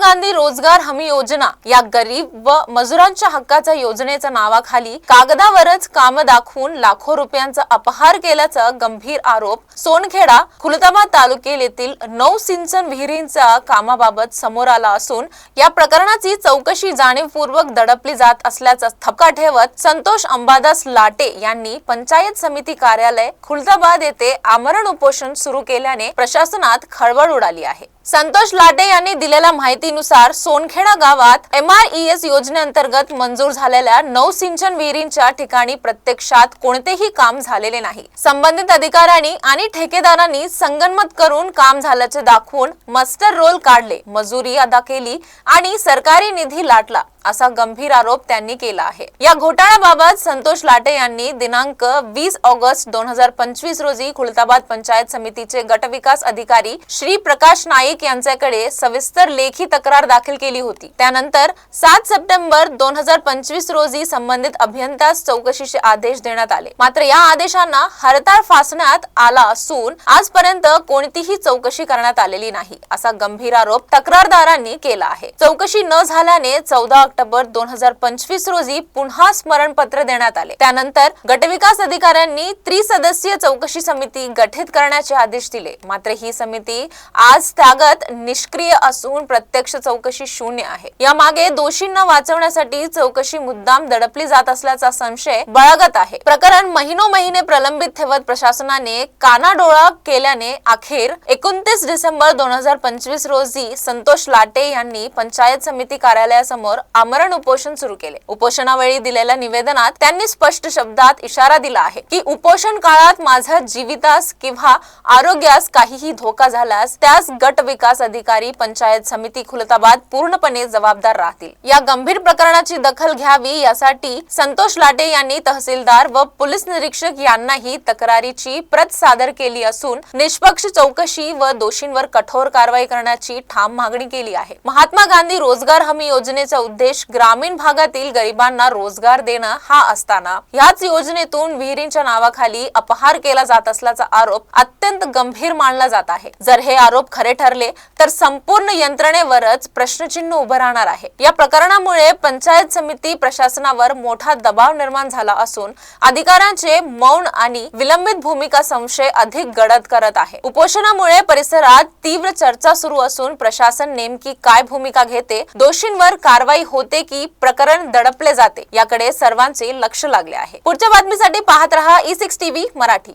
गांधी रोजगार हमी योजना या गरीब व मजुरांच्या हक्काच्या योजनेच्या नावाखाली कागदावरच काम दाखवून लाखो रुपयांचा अपहार केल्याचा गंभीर आरोप सोनखेडा खुलताबाद तालुक्यातील 9 सिंचन विहिरींच्या कामाबाबत समोर आला असून या प्रकरणाची चौकशी जाणीवपूर्वक दडपली जात असल्याचा ठपका ठेवत संतोष अंबादास लाटे यांनी पंचायत समिती कार्यालय खुलताबाद येथे आमरण उपोषण सुरू केल्याने प्रशासनात खळबळ उडाली आहे। संतोष लाटे यांनी दिलेल्या माहितीनुसार सोनखेडा गावात MRES योजनेअंतर्गत मंजूर झालेल्या 9 सिंचन विहिरींच्या ठिकाणी प्रत्यक्षात कोणतेही काम झालेले नाही। संबंधित अधिकाऱ्यांनी आणि ठेकेदारांनी संगनमत करून काम झाल्याचे दाखवून मास्टर रोल काढले, मजुरी अदा केली आणि सरकारी निधी लाटला असा गंभीर आरोप त्यांनी केला आहे। या घोटाळ्याबाबत संतोष लाटे यांनी दिनांक 20 ऑगस्ट 2025 रोजी खुलताबाद पंचायत समितीचे गटविकास अधिकारी श्री प्रकाश नाईक यांच्याकडे सविस्तर लेखी तक्रार दाखल केली होती। त्यानंतर 7 सप्टेंबर 2025 रोजी संबंधित अभियंत्यास चौकशीचे आदेश देण्यात आले। मात्र या आदेशांना हरताळ फासण्यात आला असून आजपर्यंत कोणतीही चौकशी करण्यात आलेली नाही असा गंभीर आरोप तक्रारदारांनी केला आहे। चौकशी न झाल्याने 14 ऑक्टोबर 2025 रोजी पुन्हा स्मरणपत्र देण्यात आले। त्यानंतर गटविकास अधिकाऱ्यांनी त्रिसदस्यीय चौकशी समिती गठीत करण्याचे आदेश दिले। मात्र ही समिती आज त्यागत निष्क्रिय असून प्रत्यक्ष चौकशी शून्य आहे। यामागे दोषींना वाचवण्यासाठी चौकशी मुद्दाम दडपली जात असल्याचा संशय बाळगत आहे। प्रकरण महिने प्रलंबित ठेवत प्रशासनाने कानाडोळा केल्याने अखेर 29 डिसेंबर 2025 रोजी संतोष लाटे यांनी पंचायत समिती कार्यालयासमोर आमरण उपोषण सुरू केले। उपोषणावेळी दिलेल्या निवेदनात त्यांनी स्पष्ट शब्दात इशारा दिला आहे की उपोषण काळात माझ्या जीवितास किंवा आरोग्यास काहीही धोका झाल्यास त्यास गट विकास अधिकारी पंचायत समिती खुलताबाद पूर्णपणे जबाबदार राहतील। या गंभीर प्रकरणाची दखल घ्यावी यासाठी संतोष लाटे यांनी तहसीलदार व पोलीस निरीक्षक यांनाही तक्रारीची प्रत सादर केली असून निष्पक्ष चौकशी व दोषींवर कठोर कारवाई करण्याची ठाम मागणी केली आहे। महात्मा गांधी रोजगार हमी योजनेचा उद्देश ग्रामीण भागातील गरिबांना रोजगार देणं हा असताना याच योजनेतून विहिरींच्या नावाखाली अपहार केला जात असल्याचा आरोप अत्यंत गंभीर मानला जात आहे। जर हे आरोप खरे ठरले तर संपूर्ण यंत्रणेवरच प्रश्नचिन्ह उभं राहणार आहे। या प्रकरणामुळे पंचायत समिती प्रशासनावर मोठा दबाव निर्माण झाला असून अधिकाऱ्यांचे मौन आणि विलंबित भूमिका संशय अधिक गडद करत आहे। उपोषणामुळे परिसरात तीव्र चर्चा सुरू असून प्रशासन नेमकी काय भूमिका घेते, दोषींवर कारवाई होते की प्रकरण दडपले जाते याकडे सर्वांचे लक्ष लागले आहे। पुढच्या बातमीसाठी पाहत रहा E6 TV मराठी।